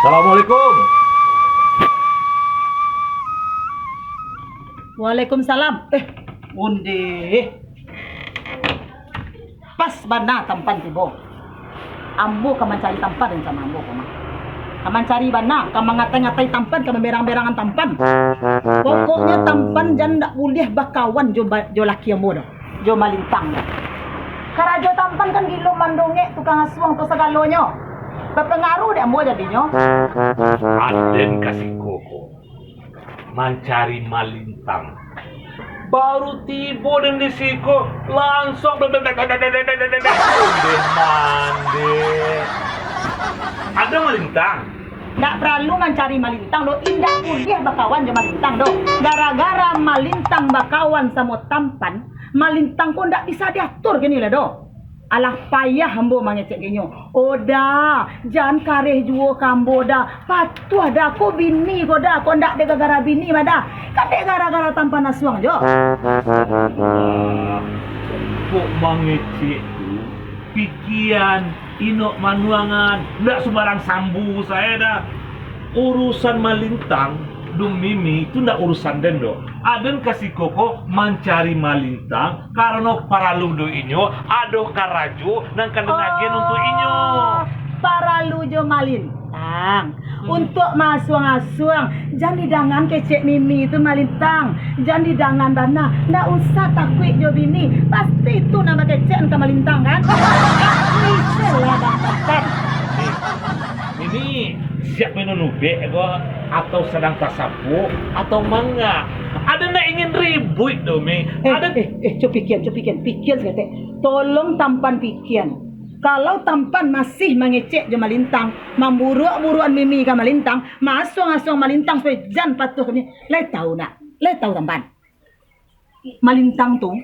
Assalamualaikum. Waalaikumsalam. Undi. Pas bana tampan tibo. Ambo ka mencari tampan dan sama ambo koma. Ka mencari bana, ka mengatai-ngatai tampan, ka memberang-berangan tampan. Pokoknya tampan jan ndak boleh bakawan jo laki ambo dah. Jo malintang dah. Karajo tampan kan gilo mandonge tukang asuang tu segalonyo. Berpengaruh deh ambo jadinya. Aden kasih koko. Mencari malintang. Baru tiba dan disiko langsung mandi. Ada malintang. Nggak perlu mencari malintang lo, indah kuliah bakawan sama malintang do. Gara-gara malintang bakawan sama tampan, malintang kok nggak bisa diatur gini lah do. Alah payah hambo mangecek genyo. Oda, jangan kareh juo kambo dah. Patuh ada ko bini ko dah. Ko ndak de gara-gara bini mah dah. Kadek gara-gara tampan asuang jo. Kok mangecek tu pikiran inok manuangan ndak sembarang sambu saya dah. Urusan malintang dung mimi itu ndak urusan den do. Aden kasih koko mencari malintang karena paralu do inyo adoh karajo nang kandenagen untuk inyo. Paralu jo malintang. Untuk masuang-asuang, jangan didangan kecek mimi itu malintang. Jangan didangan bana. Ndak usah takut jo bini. Pasti itu nama kecek ke malintang kan? Misalnya bang. Ini siap menunube atau sedang tasapu atau mangga. Ada nak ingin ribut do me. Pikian sekete. Tolong tampan pikian. Kalau tampan masih mengecek je malintang, memburuk-buruan mimi ke malintang, masuang-asuang malintang supaya jan patuh kami. Le tahu tampan. Malintang tu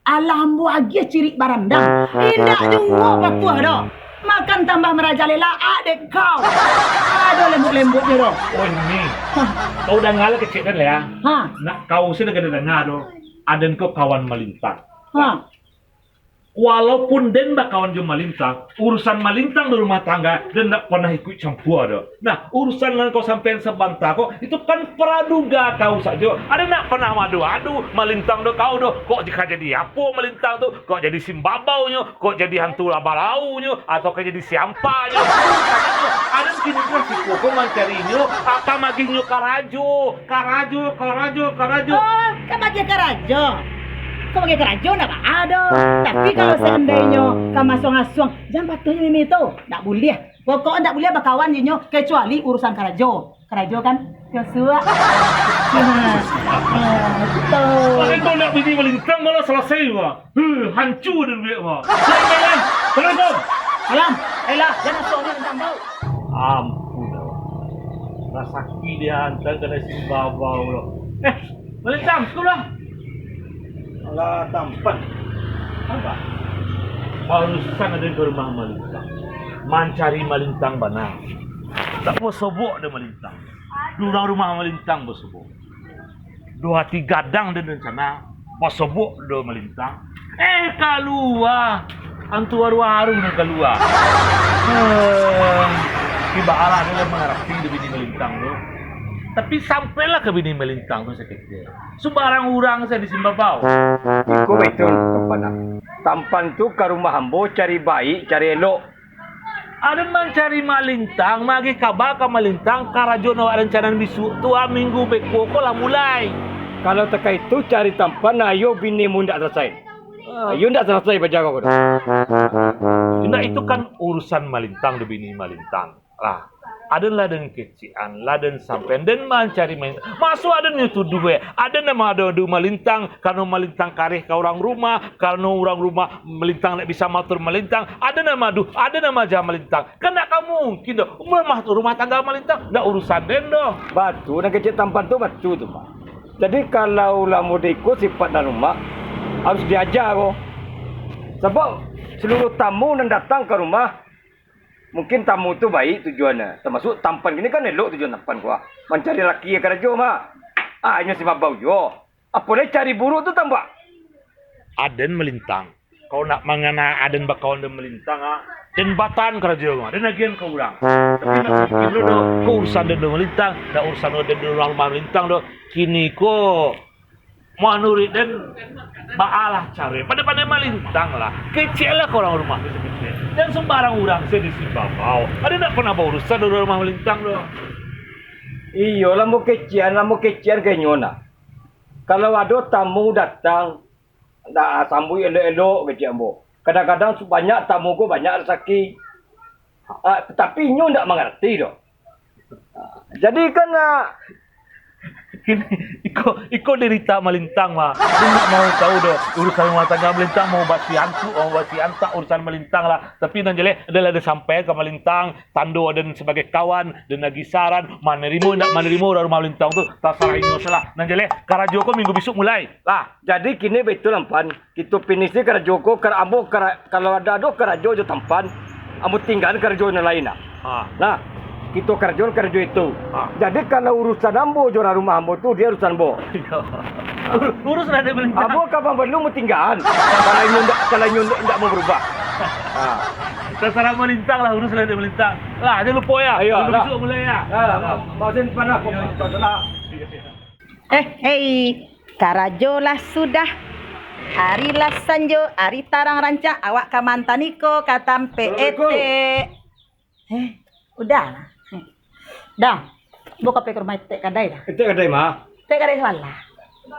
alambu agi ciri barandang. Indak jumbo patuh dah. Makan tambah merajalela adek kau. Aduh lembut-lembut je dah. Oh ini. Kau dah ngalah kecil kan ya? Nak kau sudah dengar do. Aden kau kawan malintang. Walaupun den bakawan jo malintang, urusan malintang di rumah tangga den tak pernah ikut campur ada. Nah, urusan lan kau sampean sebantah kok itu kan praduga kau saja. Ada nak pernah madu malintang do kau do. Kok jika jadi apa malintang tu? Kok jadi simbabau nyo, kok jadi hantu labalau nyo atau kok jadi siampa nyo. Ada kini kan si koko mencari nyo, apa magih nyo karajo. Oh, kabagi karajo. Kau pakai kerajon apa? Ada. Tapi kalau seandainya kamu asuang-asuang, jangan patuhnya mimi itu. Tak boleh. Pokoknya tak boleh berkawan dinyo kecuali urusan kerajo. Kerajo kan Joshua. Betul. Kalau nak bini melintang malah selesai wah. Hancur dan biak wah. Assalamualaikum. Salam. Elah, jangan soalnya tentang bau. Ampun. Rasa dia hantar kena simbabau loh. Melintang, sekolah. Alah tampan. Apa? Barusan ada ke rumah malintang. Mencari malintang bana. Tak mau sobok ada malintang. Dua rumah malintang bersobok. 2-3 gadang dan rencana. Mau sobok ada malintang. Keluar. Antu warung nak keluar. Tiba arah dia mengharapi di bini malintang tu. Tapi sampailah ke bini melintang tu sakit dia. Sembarang orang saya di Simbabau. Iku betul tampan. Tampan tu ke rumah hambo cari baik, cari elok. Ada mencari malintang, magi kabar ke malintang, karajo nawak rencana bisu tu minggu beko lah mulai. Kalau teka itu cari tampan, ayo bini mu ndak selesai. Ayo ndak selesai baca kau. Nah itu kan urusan malintang di bini malintang. Lah. Ada laden kecian, laden sampean dan mencari malintang. Masuk ada ni tuduh ada nama ada malintang karena malintang kareh ke orang rumah, karena orang rumah melintang tak bisa matur malintang. Ada nama jah malintang. Kena kamu mungkin dah rumah tangga malintang, dah urusan den doh. Batu nak kecil tampan tu batu tu pak. Jadi kalau lah mau ikut sifat dalam rumah harus diajar kau. Sebab seluruh tamu yang datang ke rumah mungkin tamu tu baik tujuannya. Termasuk tampan gini kan elok tujuan tampan gua. Mencari laki yang kerja mah. Hanya si babau jo. Apa dia cari buruk tu tambah. Aden melintang. Kau nak mengana aden bakawan dan melintang dan batan kerja mah dan agian ke urang tapi nak pikir lo ko urusan dan melintang da urusan lo dan orang melintang do kini ko manuri dan baalah cari pada melintang lah kecil lah orang rumah kecil dan sembarang orang saya di Sibabau ada nak pernah urusan orang rumah melintang do Iyo, lamu kecian ke nyona. Kalau ada tamu datang, dah sambut elok-elok kecian bo. Kadang-kadang banyak tamu ko banyak rezeki. Tapi nyo ndak mengerti doh. Jadi kan kini iko derita melintang mah dia nak mau tahu do urusan rumah tangga melintang mau basi antak urusan melintang lah tapi nan jele adalah ada sampai ke melintang tando dan sebagai kawan dan lagi saran menerima rumah melintang tu tak salah ini salah nan jele karajo ko minggu besok mulai lah jadi kini betul lampan. Kita pinisi karajo ko kalau ada karajo jo tampan. Ambo tinggal karajo yang lain Nah, kita kerja itu. Jadi kalau urusan ambo jora rumah ambo tu dia urusan ambo. urus ada melintang Ambo kapan perlu mau tinggalan. Kalau nyo ndak mau berubah. terserah melintang lah urus ada melintang lah jangan lupa ya Ayo, minggu lah. besok mulai ya Mau simpan aku. Karajolah sudah. Harilah sanjo, hari tarang ranca, awak kamantaniko katampe ete. Udah lah. Dah. Buka pe ke rumah tek kadai dah. Itu kadai mah. Tek kadai salah.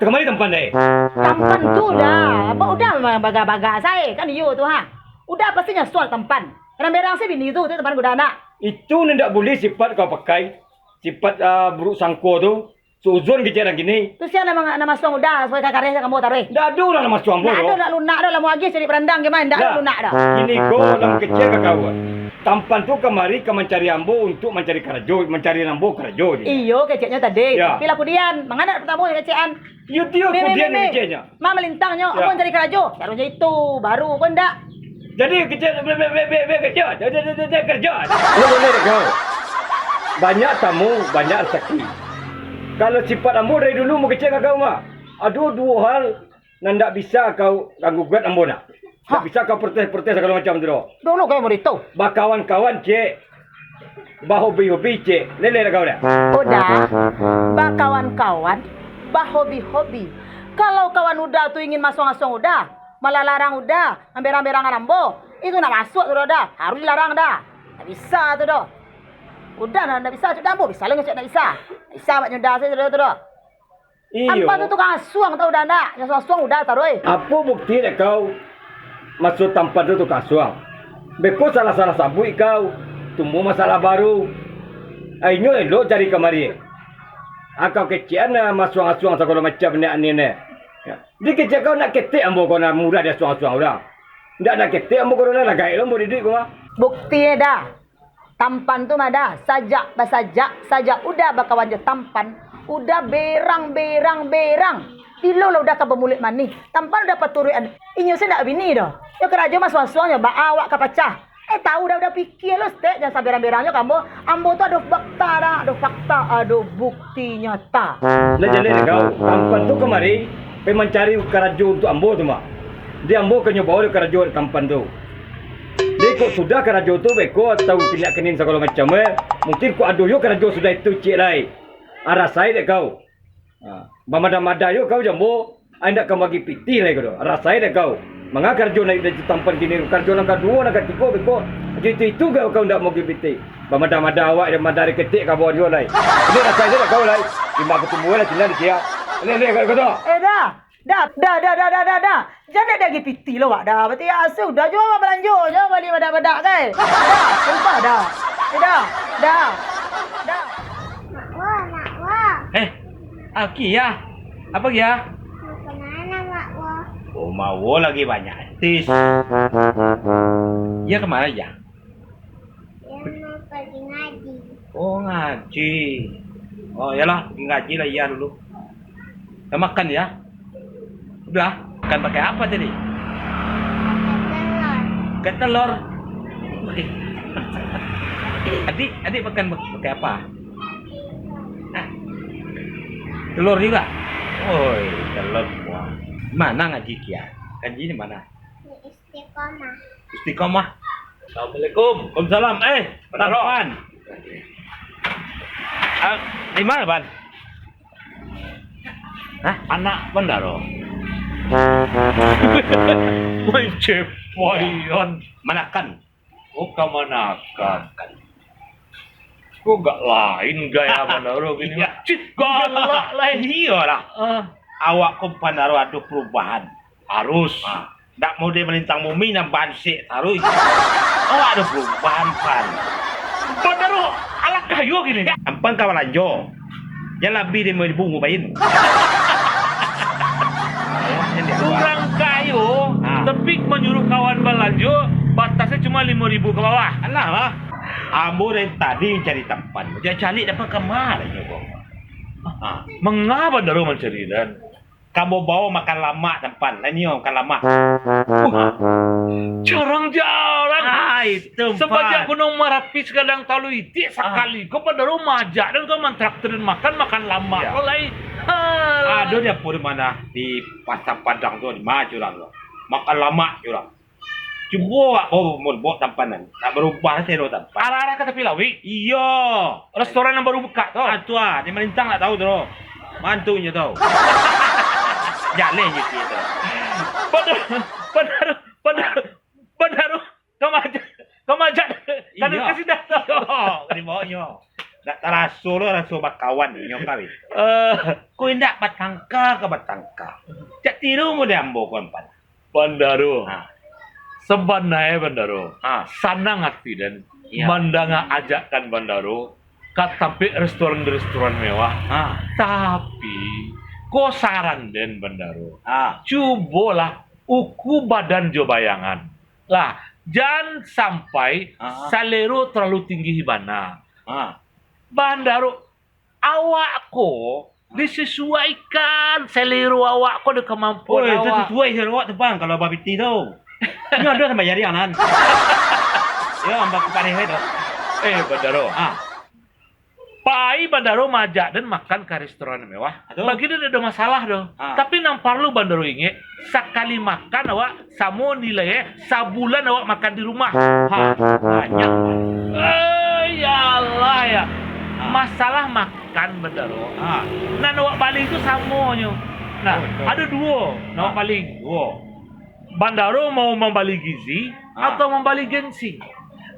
Kemari tempat deh. Tampan tu dah. Apa udah baga-baga saya kan iyo tu ha. Udah pastinya soal tampan. Berang saya bini tu tempat gua anak. Itu ndak boleh sifat kau pakai. Sifat buruk sangko tu. Suzon kerja gini. Tu siapa nama suang udah supaya kakarnya kamu taruh. Ndak ada orang nama suang Ndak bodoh. ada nak lunak dah lamu lagi cari berandang gimana ndak ada lunak dah. Ini go dalam kecil ke kawan. Tampan tu kemari ke mencari ambo untuk mencari karajo, mencari ambo karajo. Iyo keceknya tadi. Ya. Pila pudian, mangana pertama kecekan. Dia kemudian kecilnya. Mama lintangnya, Ya. aku cari kerajo. Caranya itu baru kau ndak. Jadi kecil kerja. Dia kerja. Lu boleh kau. Banyak tamu, banyak rezeki. Kalau sifat ambo dari dulu mau kecil kau mah. Ada dua hal yang ndak bisa kau ganggu gugat ambo nak. Tak bisa kau protes segala macam tu. Dulu kau mau itu. Kawan-kawan cek. Hobi-hobi cek. Lele kau dah. Udah. Bah kawan-kawan, bah hobi-hobi. Kalau kawan udah tu ingin masuk-masuk udah, malah larang udah, ambil-ambil ambo, itu nak masuk tu dah. Harus dilarang dah. Tak bisa tu dah. Udah nak bisa sudah ambo, bisa lagi tak bisa. Bisa buat nyudah saya tu dah. Iyo. Apa tu tukang asuang tahu dah nak. Yang asuang udah taruh. Apa bukti dah kau masuk tempat tu tukang suang? Beko salah-salah sabui kau. Tumbuh masalah baru. Ayo elok cari kemari. Kau kecian masuk-asuang segala macam ni. Ya. Di kecil kau nak ketik ambo kau nak murah dia suang-suang orang. Ndak nak ketik ambo kau nak lagai ambo didik kau mah. Bukti dah. Tampan tu mah dah. Sajak udah bakawan je tampan. Udah berang. Ilo lah udah ka bermulut manis. Tampan udah paturuan. Inyo saya nak bini dah. Yo keraja mas suang-suangnya ba awak ka pacah. Tahu dah pikir lo stek jangan sampai berang-berangnya kamu. Ambo tu ada fakta, ada bukti nyata. Lah jadi kau tampan tu kemari mencari kerajo untuk ambo tu mah. Dia ambo kan bawa kerajo tampan tu. Dia kok sudah kerajo tu beko tahu kena kenin segala macam mungkin kok ado yo kerajo sudah itu cik lai. Rasai dek kau. Bamada-mada yo kau jambo anda kau bagi piti lai kau. Rasai dek kau. Manga kerajo naik dari tampan kini kerajo nang kedua nang ketiga beko. Itu kau ndak mau piti. Bamada-mada awak dan madari ketik kau bawa yo lai. Ini rasai dek kau lai. Lima ketemu lah cina dia. Le kau tu. Dah. Jangan dah piti lo wak dah. Berarti asuh dah jual belanja. Jangan balik badak-badak kan. Dah, sumpah dah. Dah. Aki ya? Apa ya? Kemana Mak Wo? Oh, mau lagi banyak artis. Ya kemana ya? Dia mau pergi ngaji. Oh, ngaji. Oh, yalah, pergi ngaji lah ya dulu. Kita makan ya? Udah, makan pakai apa tadi? Pakai telur. Pakai telur. Adik makan pakai apa? Telur juga? Oi, telur semua. Mana ngaji kia? Ngaji di mana? Di Istiqomah. Istiqomah. Assalamualaikum. Waalaikumsalam. Bandaro. Tampan. Di mana, Ban? Hah? Anak Bandaro. Woi cepoyon. Manakan. Oh kamanakan. Kok gak lain gaya Bandaro gini? Iya. Cit galak lain. Iya lah. Awak Bandaro ada perubahan. Harus. Tak mau dia melintang bumi dan bansik taruh. Awak ada perubahan, Pan. Bandaro ala kayu gini. Ampan kawan lanjo. Yang lebih dia mau dibungu bayin. Kurang kayu, tapi menyuruh kawan belanja batasnya cuma 5.000 ke bawah. Alah lah. Ambo dari tadi cari tampan. Dia cari dapat kemana ya, Bang? Mengapa Bandaro mencari dan? Kamu bawa makan lama tampan. Dan ni makan lama. Jarang-jarang. Itu Sebanyak Gunung Merapi sekadang talu itik sekali. Kau Bandaro majak dan kau mentraktirin makan lama. Ya. Kau lain. Ada dia pun mana di pasar Padang tu di mana curang tu. Makan lama curang. Cuba mau buat tampanan. Tak berubah saya do tampan. Arah-arah ke tepi lawi. Iya. Restoran yang baru buka tu. Tu dia melintang tak tahu tu. Mantunya tahu. Jalan je dia tu. Bandaro. Kau majak. Kan Iya. kasih datang. Di bawahnya. Tak terasa lo rasa bakawan ni nyok kawin. Kau hendak batangka ke batangka. Cak tiru mo dia ambo kon pan. Bandaro. Sebenarnya Bandaro. Ha. Sanang hati dan Iya. mandanga ajakkan Bandaro kat sampai restoran-restoran mewah. Tapi ko saran den Bandaro. Cobalah uku badan jo bayangan. Lah, jangan sampai salero terlalu tinggi hibana. Bandaro awakku disesuaikan selero awakku dengan kemampuan Oh, itu awak. sesuai saya awak tu bang kalau babi ti tu. Ini ada sama jari anan. Ya, ambak kepada tu. Bandaro. Pai Bandaro majak dan makan ke restoran mewah. Aduh. Bagi dia ada masalah dong. Tapi nang perlu Bandaro ingat sekali makan awak samo nilai sabulan awak makan di rumah. Banyak. Ya Allah ya. Masalah makan Bandaro. Nah awak balik itu samonyo. Nah, ada dua awak balik. Bandaro mau membalik gizi atau membalik gengsi.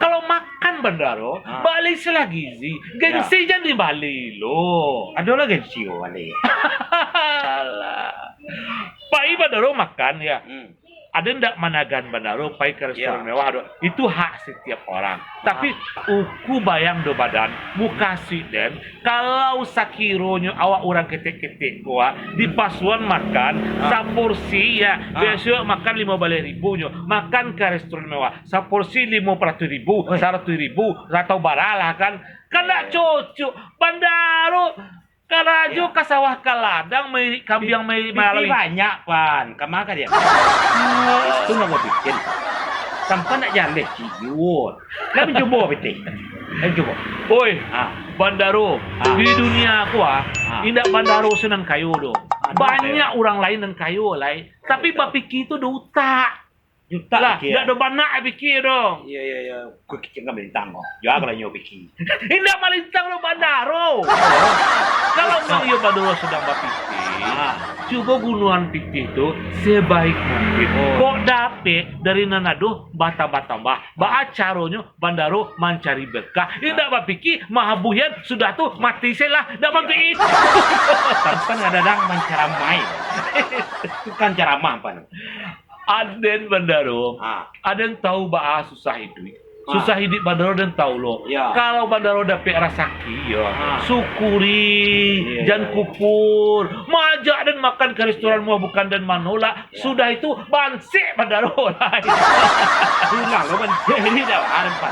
Kalau makan Bandaro, balik selah gizi. Gengsi jangan dibalik lo. Ada lagi sio wale. Pai Bandaro makan ya. Ada ndak managan Bandaro pai ke restoran mewah do. Itu hak setiap orang. Tapi uku bayang do badan, muka den. Kalau sakironyo awak orang ketek-ketek gua di pasuan makan saporsi ya. Biasa makan 15.000 nyo. Makan ke restoran mewah. Saporsi 50.000, 100.000 atau baralah kan. Kena cocok Bandaro. Karajo ke sawah ke ladang kambing melalui banyak pan. Kemana dia? Itu nak mau bikin. Sampai nak jalan ciut. Nak mencoba betul. Nak coba. Oi, Bandaro. Di dunia aku indak Bandaro senang kayu do. Banyak orang lain dan kayu lain. Tapi bapiki itu do utak. Juta Lah, lagi ndak do banak pikir dong. Iya. Kau kicik kan melintang kau. Jauh kalau nyoba bikin. Indak malintang do Bandaro. Kalau mang yo Bandaro sedang bapiki, coba gunuan pikir itu sebaik mungkin. Kok dapet dari Nanado bata-bata bah acaronyo Bandaro mencari berkah. Indak bapiki mahabuyan sudah tuh mati selah ndak mangke itu. Tampan kadang menceramai. Itu kan ceramah pan. Aden Bandaro, ada yang tahu bahas susah hidup. Susah hidup Bandaro dan tahu lo. Ya. Kalau Bandaro dapat rezeki ya, syukuri, jangan kupur, majak dan makan ke restoran mau bukan dan manula. Sudah itu bansik Bandaro lah. Ulang lo ban. Ini dah ada pan.